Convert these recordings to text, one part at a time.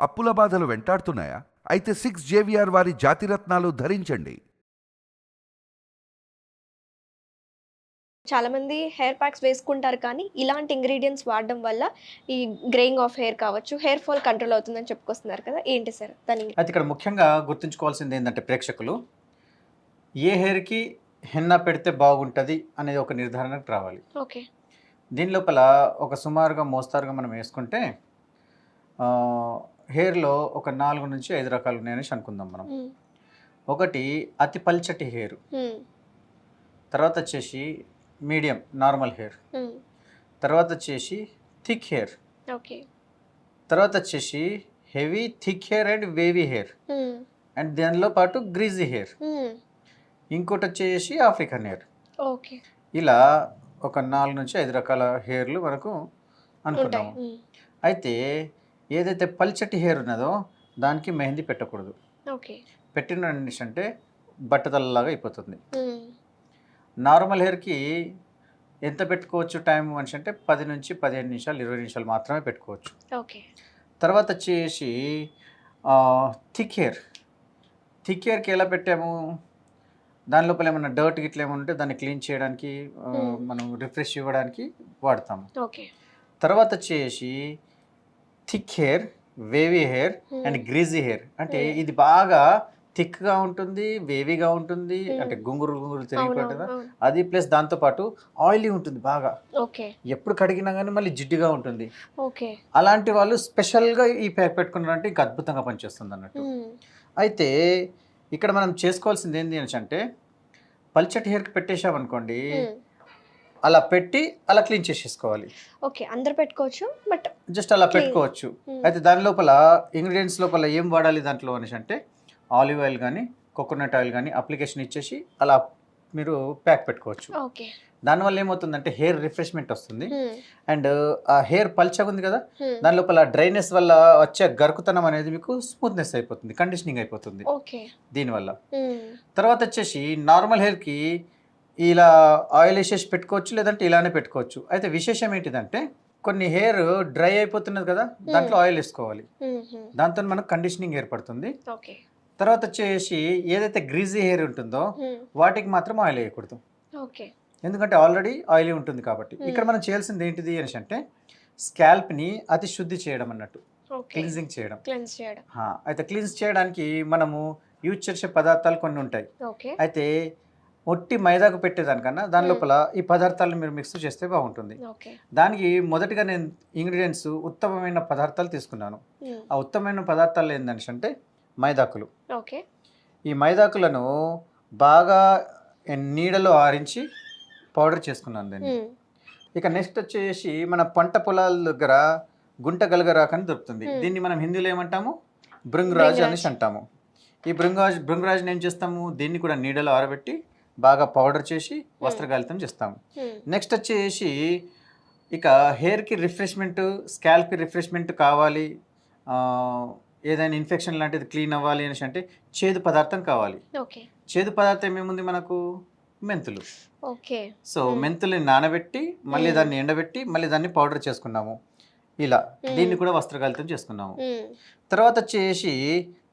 అప్పుల బాధలు వెంటాడుతున్నాయా? అయితే 6 జేవిఆర్ వారి జాతిరత్నాలు ధరించండి. చాలామంది హెయిర్ ప్యాక్స్ వేసుకుంటారు కానీ ఇలాంటి ఇంగ్రీడియంట్స్ వాడడం వల్ల ఈ గ్రేయింగ్ ఆఫ్ హెయిర్ కావచ్చు, హెయిర్ ఫాల్ కంట్రోల్ అవుతుందని చెప్పుకొస్తున్నారు కదా, ఏంటి సార్ దాని? అయితే ఇక్కడ ముఖ్యంగా గుర్తుంచుకోవాల్సింది ఏంటంటే ప్రేక్షకులు, ఏ హెయిర్కి హెన్నా పెడితే బాగుంటుంది అనేది ఒక నిర్ధారణకు రావాలి. ఓకే. దీని లోపల ఒక సుమారుగా మోస్తారుగా మనం వేసుకుంటే హెయిర్లో ఒక 4 నుంచి 5 రకాలు ఉన్నాయనేసి అనుకుందాం మనం. ఒకటి అతి పల్చటి హెయిర్, తర్వాత వచ్చేసి మీడియం నార్మల్ హెయిర్, తర్వాత వచ్చేసి థిక్ హెయిర్, ఓకే, తర్వాత వచ్చేసి heavy thick hair and wavy hair, and దానిలో పాటు గ్రీజీ హెయిర్, ఇంకోటి వచ్చేసి ఆఫ్రికన్ హెయిర్. ఓకే. ఇలా ఒక 4 నుంచి 5 రకాల హెయిర్లు మనకు అనుకున్నాము. అయితే ఏదైతే పల్చటి హెయిర్ ఉన్నదో దానికి మెహందీ పెట్టకూడదు. ఓకే. పెట్టిన అంటే బట్టతలలాగా అయిపోతుంది. నార్మల్ హెయిర్కి ఎంత పెట్టుకోవచ్చు టైం మనిషి అంటే 10 నుంచి 15 నిమిషాలు 20 నిమిషాలు మాత్రమే పెట్టుకోవచ్చు. ఓకే. తర్వాత వచ్చేసి థిక్ హెయిర్కి ఎలా పెట్టాము, దాని లోపల ఏమైనా డర్ట్ గిట్ల ఏమైనా ఉంటే దాన్ని క్లీన్ చేయడానికి మనం రిఫ్రెష్ ఇవ్వడానికి వాడతాము. ఓకే. తర్వాత వచ్చేసి thick hair, wavy hair and greasy hair. అంటే ఇది బాగా థిక్గా ఉంటుంది, వేవీగా ఉంటుంది, అంటే గుంగురు తిరిగిపోతుంది అది, ప్లస్ దాంతోపాటు ఆయిలీ ఉంటుంది బాగా. ఓకే. ఎప్పుడు కడిగినా కానీ మళ్ళీ జిడ్డుగా ఉంటుంది. ఓకే. అలాంటి వాళ్ళు స్పెషల్గా ఈ ప్యాక్ పెట్టుకున్నారంటే ఇంకా అద్భుతంగా పనిచేస్తుంది అన్నట్టు. అయితే ఇక్కడ మనం చేసుకోవాల్సింది ఏంటి అని అంటే, పల్చటి హెయిర్కి పెట్టేసామనుకోండి, అలా పెట్టి అలా క్లీన్ చేసేసుకోవాలి. ఓకే, అందరు పెట్టుకోవచ్చు, బట్ జస్ట్ అలా పెట్టుకోవచ్చు. అయితే దాని లోపల ఇంగ్రీడియంట్స్ లోపల ఏం వాడాలి దాంట్లో అనేసి అంటే, ఆలివ్ ఆయిల్ కానీ కోకోనట్ ఆయిల్ కానీ అప్లికేషన్ ఇచ్చేసి అలా మీరు ప్యాక్ పెట్టుకోవచ్చు. ఓకే. దానివల్ల ఏమవుతుందంటే హెయిర్ రిఫ్రెష్మెంట్ వస్తుంది. అండ్ ఆ హెయిర్ పల్చగా ఉంది కదా, దాని లోపల డ్రైనెస్ వల్ల వచ్చే గరుకుతనం అనేది మీకు స్మూత్నెస్ అయిపోతుంది, కండిషనింగ్ అయిపోతుంది దీనివల్ల. తర్వాత వచ్చేసి నార్మల్ హెయిర్కి ఇలా ఆయిల్ వేసేసి పెట్టుకోవచ్చు, లేదంటే ఇలానే పెట్టుకోవచ్చు. అయితే విశేషం ఏంటిదంటే, కొన్ని హెయిర్ డ్రై అయిపోతున్నది కదా, దాంట్లో ఆయిల్ వేసుకోవాలి, దాంతో మనకు కండిషనింగ్ ఏర్పడుతుంది. తర్వాత వచ్చేసి ఏదైతే గ్రీజీ హెయిర్ ఉంటుందో వాటికి మాత్రం ఆయిల్ వేయకూడదు, ఎందుకంటే ఆల్రెడీ ఆయిలీ ఉంటుంది కాబట్టి. ఇక్కడ మనం చేయాల్సింది ఏంటిది అని అంటే, స్కాల్ప్ని అతి శుద్ధి చేయడం అన్నట్టు, క్లీన్జింగ్ చేయడం. అయితే క్లీన్స్ చేయడానికి మనము యూజ్ చేసే పదార్థాలు కొన్ని ఉంటాయి. అయితే ఒట్టి మైదాకు పెట్టేదానికన్నా దాని లోపల ఈ పదార్థాలను మీరు మిక్స్ చేస్తే బాగుంటుంది. దానికి మొదటిగా నేను ఇంగ్రీడియంట్స్ ఉత్తమమైన పదార్థాలు తీసుకున్నాను. ఆ ఉత్తమమైన పదార్థాలు ఏంటంటే మైదాకులు. ఈ మైదాకులను బాగా నీడలో ఆరించి పౌడర్ చేసుకున్నాను దాన్ని. ఇక నెక్స్ట్ వచ్చేసి మన పంట పొలాల దగ్గర గుంట గలగరాకు అని దొరుకుతుంది. దీన్ని మనం హిందీలో ఏమంటాము, భృంగరాజ్ అనేసి అంటాము. ఈ భృంగరాజ్ని ఏం చేస్తాము, దీన్ని కూడా నీడలో ఆరబెట్టి బాగా పౌడర్ చేసి వస్త్రగాలితం చేస్తాము. నెక్స్ట్ వచ్చేసి ఇక హెయిర్కి రిఫ్రెష్మెంట్, స్కాల్ప్కి రిఫ్రెష్మెంట్ కావాలి, ఏదైనా ఇన్ఫెక్షన్ లాంటిది క్లీన్ అవ్వాలి అనేసి అంటే చేదు పదార్థం కావాలి. చేదు పదార్థం ఏముంది మనకు, మెంతులు. సో మెంతుల్ని నానబెట్టి మళ్ళీ దాన్ని ఎండబెట్టి మళ్ళీ దాన్ని పౌడర్ చేసుకున్నాము. ఇలా దీన్ని కూడా వస్త్రగాలితం చేసుకున్నాము. తర్వాత వచ్చేసి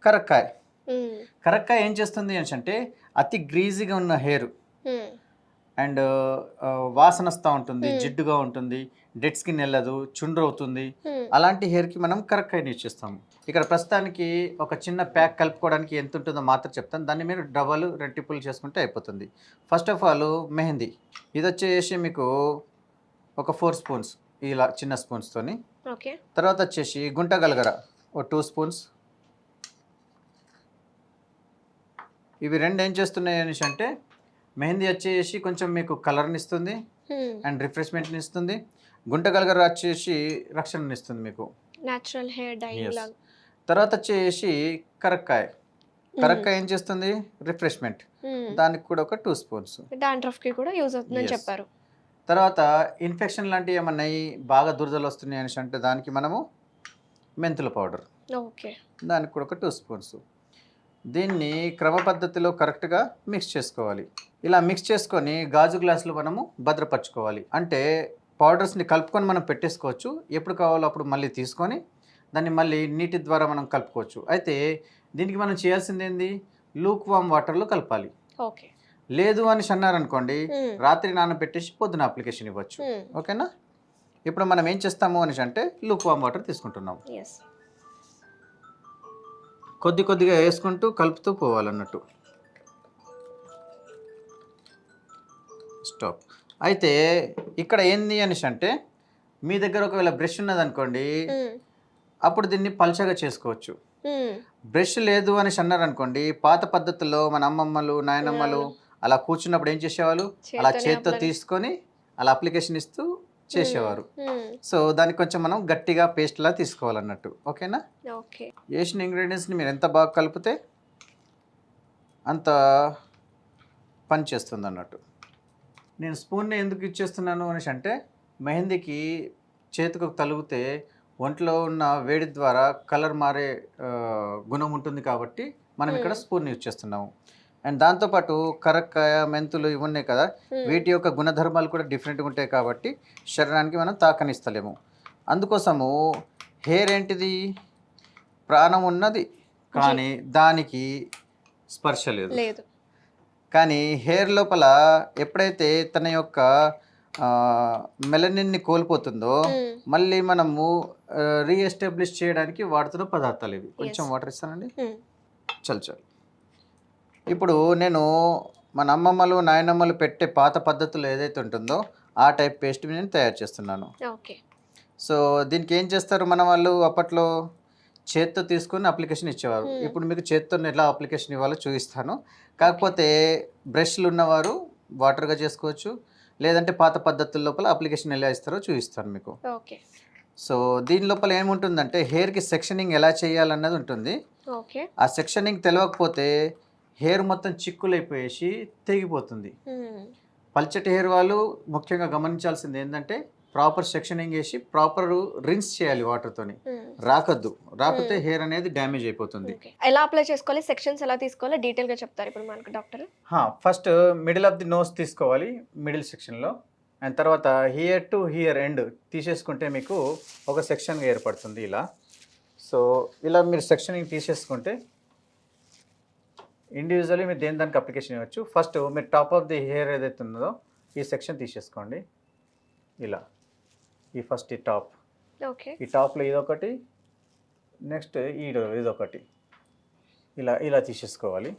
కరక్కాయ ఏం చేస్తుంది అని అంటే, అతి గ్రీజీగా ఉన్న హెయిర్ అండ్ వాసన వస్తూ ఉంటుంది, జిడ్డుగా ఉంటుంది, డెడ్ స్కిన్ వెళ్ళదు, చుండ్రు అవుతుంది, అలాంటి హెయిర్కి మనం కరక్కాయని యూజ్ చేస్తాము. ఇక్కడ ప్రస్తుతానికి ఒక చిన్న ప్యాక్ కలుపుకోవడానికి ఎంత ఉంటుందో మాత్రం చెప్తాను, దాన్ని మీరు డబల్ రెట్టిపుల్ చేసుకుంటే అయిపోతుంది. ఫస్ట్ ఆఫ్ ఆల్ మెహందీ, ఇది వచ్చేసి మీకు ఒక 4 స్పూన్స్ ఇలా చిన్న స్పూన్స్తోని. తర్వాత వచ్చేసి గుంట గలగర ఒక 2 స్పూన్స్. ఇవి రెండు ఏం చేస్తున్నాయి అనేసి అంటే, మెహందీ వచ్చేసి కొంచెం మీకు కలర్ని ఇస్తుంది అండ్ రిఫ్రెష్మెంట్ని ఇస్తుంది. గుంట గలగర వచ్చేసి రక్షణని ఇస్తుంది మీకు, నేచురల్ హెయిర్ డైయింగ్ లాగా. తర్వాత వచ్చేసి కరక్కాయ ఏం చేస్తుంది, రిఫ్రెష్మెంట్, దానికి కూడా ఒక 2 స్పూన్స్. డాండ్రఫ్కి కూడా యూజ్ అవుతుందని చెప్పారు. తర్వాత ఇన్ఫెక్షన్ లాంటివి ఏమన్నా బాగా దురదలు వస్తున్నాయి అనేసి అంటే దానికి మనము మెంతుల పౌడర్, దానికి కూడా ఒక 2 స్పూన్స్. దీన్ని క్రమ పద్ధతిలో కరెక్ట్గా మిక్స్ చేసుకోవాలి. ఇలా మిక్స్ చేసుకొని గాజు గ్లాసులో మనము భద్రపరచుకోవాలి. అంటే పౌడర్స్ని కలుపుకొని మనం పెట్టేసుకోవచ్చు, ఎప్పుడు కావాలో అప్పుడు మళ్ళీ తీసుకొని దాన్ని మళ్ళీ నీటి ద్వారా మనం కలుపుకోవచ్చు. అయితే దీనికి మనం చేయాల్సింది ఏంది, లూక్ వామ్ వాటర్లో కలపాలి. ఓకే. లేదు అని అన్నారనుకోండి, రాత్రి నానబెట్టేసి పొద్దున అప్లికేషన్ ఇవ్వచ్చు. ఓకేనా? ఇప్పుడు మనం ఏం చేస్తాము అనేసి అంటే లూక్ వామ్ వాటర్ తీసుకుంటున్నాం. కొద్ది కొద్దిగా వేసుకుంటూ కలుపుతూ పోవాలన్నట్టు. స్టాప్. అయితే ఇక్కడ ఏంది అనేసి అంటే మీ దగ్గర ఒకవేళ బ్రష్ ఉన్నదనుకోండి, అప్పుడు దీన్ని పల్చగా చేసుకోవచ్చు. బ్రష్ లేదు అనేసి అన్నారనుకోండి, పాత పద్ధతుల్లో మన అమ్మమ్మలు నాయనమ్మలు అలా కూర్చున్నప్పుడు ఏం చేసేవాళ్ళు, అలా చేత్తో తీసుకొని అలా అప్లికేషన్ ఇస్తూ చేసేవారు. సో దానికి కొంచెం మనం గట్టిగా పేస్ట్ లా తీసుకోవాలన్నట్టు. ఓకేనా? వేసిన ఇంగ్రీడియంట్స్ని మీరు ఎంత బాగా కలిపితే అంత పని చేస్తుంది అన్నట్టు. నేను స్పూన్ని ఎందుకు ఇచ్చేస్తున్నాను అనేసి అంటే మెహందీకి చేతికి తలిగితే ఒంట్లో ఉన్న వేడి ద్వారా కలర్ మారే గుణం ఉంటుంది కాబట్టి మనం ఇక్కడ స్పూన్ యూజ్ చేస్తున్నాము. అండ్ దాంతోపాటు కరక్కాయ మెంతులు ఇవి ఉన్నాయి కదా, వీటి యొక్క గుణధర్మాలు కూడా డిఫరెంట్గా ఉంటాయి కాబట్టి శరీరానికి మనం తాకనిస్తలేము. అందుకోసము హెయిర్ ఏంటిది, ప్రాణం ఉన్నది కానీ దానికి స్పర్శ లేదు. కానీ హెయిర్ లోపల ఎప్పుడైతే తన యొక్క మెలనిన్ని కోల్పోతుందో మళ్ళీ మనము రీఎస్టాబ్లిష్ చేయడానికి వాడుతున్న పదార్థాలు ఇవి. కొంచెం వాటర్ ఇస్తానండి. చల్. ఇప్పుడు నేను మన అమ్మమ్మలు నాయనమ్మలు పెట్టే పాత పద్ధతులు ఏదైతే ఉంటుందో ఆ టైప్ పేస్ట్ నేను తయారు చేస్తున్నాను. సో దీనికి ఏం చేస్తారు మన వాళ్ళు, అప్పట్లో చేత్తో తీసుకొని అప్లికేషన్ ఇచ్చేవారు. ఇప్పుడు మీకు చేత్తో ఎలా అప్లికేషన్ ఇవ్వాలో చూపిస్తాను. కాకపోతే బ్రష్లు ఉన్నవారు వాటర్గా చేసుకోవచ్చు, లేదంటే పాత పద్ధతుల లోపల అప్లికేషన్ ఎలా ఇస్తారో చూపిస్తాను మీకు. సో దీని లోపల ఏముంటుందంటే హెయిర్కి సెక్షనింగ్ ఎలా చేయాలన్నది ఉంటుంది. ఆ సెక్షనింగ్ తెలియకపోతే హెయిర్ మొత్తం చిక్కులైపోయేసి తెగిపోతుంది. పల్చటి హెయిర్ వాళ్ళు ముఖ్యంగా గమనించాల్సింది ఏంటంటే ప్రాపర్ సెక్షనింగ్ వేసి ప్రాపర్ రిన్స్ చేయాలి వాటర్తోని. రాకపోతే హెయిర్ అనేది డ్యామేజ్ అయిపోతుంది. ఎలా అప్లై చేసుకోవాలి, సెక్షన్స్ ఎలా తీసుకోవాలి డీటెయిల్ గా చెప్తారు ఇప్పుడు మనకు doctor. First middle of the nose తీసుకోవాలి, మిడిల్ సెక్షన్లో. అండ్ తర్వాత హియర్ టు హియర్ ఎండ్ తీసేసుకుంటే మీకు ఒక సెక్షన్గా ఏర్పడుతుంది ఇలా. సో ఇలా మీరు సెక్షనింగ్ తీసేసుకుంటే ఇండివిజువల్లీ మీరు దానికి అప్లికేషన్ ఇవ్వచ్చు. ఫస్ట్ మీరు టాప్ ఆఫ్ ది హెయిర్ ఏదైతే ఉందో ఈ సెక్షన్ తీసేసుకోండి ఇలా. ఈ ఫస్ట్ ఈ టాప్, ఈ టాప్లో ఇదొకటి, నెక్స్ట్ ఇదొకటి, ఇలా తీసేసుకోవాలి.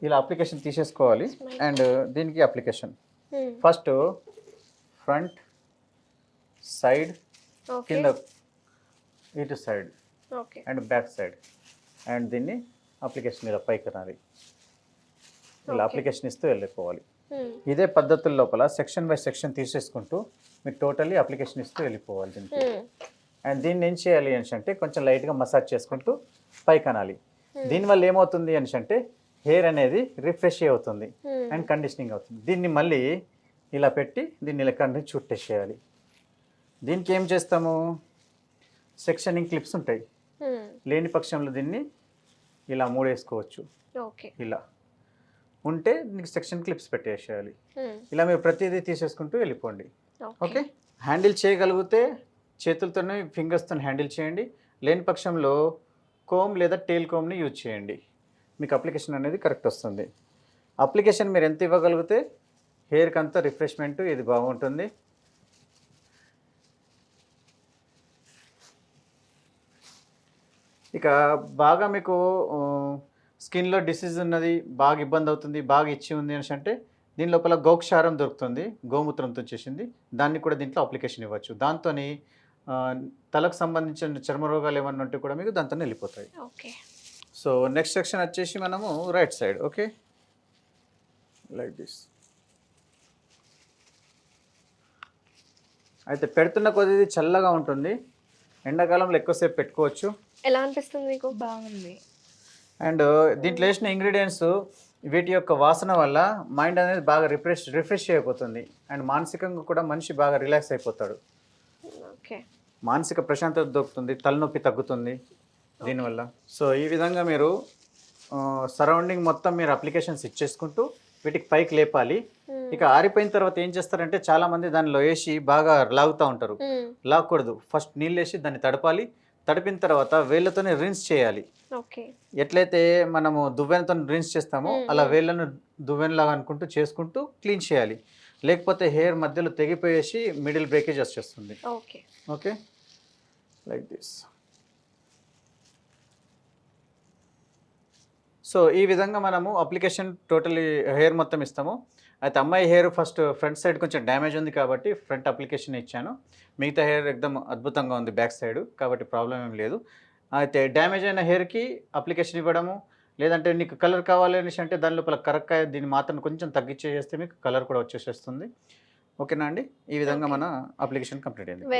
ఇలా అప్లికేషన్ తీసేసుకోవాలి. అండ్ దీనికి అప్లికేషన్ ఫస్ట్ ఫ్రంట్ సైడ్, కింద ఇటు side and back side. And దీన్ని అప్లికేషన్ ఇలా పైకి రాలి, ఇలా అప్లికేషన్ ఇస్తూ వెళ్ళిపోవాలి. ఇదే పద్ధతుల లోపల సెక్షన్ బై సెక్షన్ తీసేసుకుంటూ మీరు టోటల్లీ అప్లికేషన్ ఇస్తూ వెళ్ళిపోవాలి దీనికి. అండ్ దీన్ని ఏం చేయాలి అని అంటే కొంచెం లైట్గా మసాజ్ చేసుకుంటూ పైకి అనాలి. దీనివల్ల ఏమవుతుంది అని అంటే హెయిర్ అనేది రిఫ్రెష్ అవుతుంది అండ్ కండిషనింగ్ అవుతుంది. దీన్ని మళ్ళీ ఇలా పెట్టి దీన్ని ఇలా కంటిన్యూ చుట్టేసేయాలి. దీనికి ఏం చేస్తాము, సెక్షనింగ్ క్లిప్స్ ఉంటాయి, లేని పక్షంలో దీన్ని ఇలా మూడేసుకోవచ్చు. ఇలా ఉంటే దీనికి సెక్షన్ క్లిప్స్ పెట్టేసేయాలి. ఇలా మీరు ప్రతిదీ తీసేసుకుంటూ వెళ్ళిపోండి. ఓకే, హ్యాండిల్ చేయగలిగితే చేతులతోనే ఫింగర్స్తో హ్యాండిల్ చేయండి. లేని పక్షంలో కోమ్ లేదా టేల్ కోమ్ని యూజ్ చేయండి, మీకు అప్లికేషన్ అనేది కరెక్ట్ వస్తుంది. అప్లికేషన్ మీరు ఎంత ఇవ్వగలిగితే హెయిర్కి అంతా రిఫ్రెష్మెంట్ ఇది బాగుంటుంది. ఇక బాగా మీకు స్కిన్లో డిసీజ్ ఉన్నది, బాగా ఇబ్బంది అవుతుంది, బాగా ఇచ్చి ఉంది అని అంటే దీని లోపల గోక్షారం దొరుకుతుంది, గోమూత్రంతో చేసింది, దాన్ని కూడా దీంట్లో అప్లికేషన్ ఇవ్వచ్చు. దాంతో తలకు సంబంధించిన చర్మ రోగాలు ఏమన్నా ఉంటే కూడా మీకు దాంతో వెళ్ళిపోతాయి. సో నెక్స్ట్ సెక్షన్ వచ్చేసి మనము right side. Okay, like this. అయితే పెడుతున్న కొద్ది చల్లగా ఉంటుంది, ఎండాకాలంలో ఎక్కువసేపు పెట్టుకోవచ్చు. ఎలా అనిపిస్తుంది మీకు? బాగుంది. అండ్ దీంట్లో వేసిన ఇంగ్రీడియంట్స్ వీటి యొక్క వాసన వల్ల మైండ్ అనేది బాగా రిఫ్రెష్ అయిపోతుంది. అండ్ మానసికంగా కూడా మనిషి బాగా రిలాక్స్ అయిపోతాడు. మానసిక ప్రశాంతత దొరుకుతుంది, తలనొప్పి తగ్గుతుంది దీనివల్ల. సో ఈ విధంగా మీరు సరౌండింగ్ మొత్తం మీరు అప్లికేషన్స్ ఇచ్చేసుకుంటూ వీటికి పైకి లేపాలి. ఇక ఆరిపోయిన తర్వాత ఏం చేస్తారంటే చాలా మంది దానిలో వేసి బాగా లాగుతూ ఉంటారు. లాగకూడదు, ఫస్ట్ నీళ్ళు వేసి దాన్ని తడపాలి, తడిపిన తర్వాత వేళ్ళతోనే రిన్స్ చేయాలి. ఓకే. ఎట్లయితే మనము దువ్వెనతో రిన్స్ చేస్తామో అలా వేళ్ళను దువ్వెనలాగా అనుకుంటూ చేసుకుంటూ క్లీన్ చేయాలి. లేకపోతే హెయిర్ మధ్యలో తెగిపోయేసి మిడిల్ బ్రేకేజ్ వచ్చేస్తుంది. Okay. Okay, like this. So ఈ విధంగా మనము అప్లికేషన్ టోటలీ హెయిర్ మొత్తం ఇస్తాము. అయితే అమ్మాయి హెయిర్ ఫస్ట్ ఫ్రంట్ సైడ్ కొంచెం డ్యామేజ్ ఉంది కాబట్టి ఫ్రంట్ అప్లికేషన్ ఇచ్చాను. మిగతా హెయిర్ ఎక్దమ్ అద్భుతంగా ఉంది బ్యాక్ సైడ్, కాబట్టి ప్రాబ్లం ఏం లేదు. అయితే డ్యామేజ్ అయిన హెయిర్కి అప్లికేషన్ ఇవ్వడము, లేదంటే నీకు కలర్ కావాలి అనేసి అంటే దాని లోపల కరెక్ట్గా దీన్ని మాత్రం కొంచెం తగ్గించేస్తే మీకు కలర్ కూడా వచ్చేసేస్తుంది. ఓకేనా అండి? ఈ విధంగా మన అప్లికేషన్ కంప్లీట్ అయింది.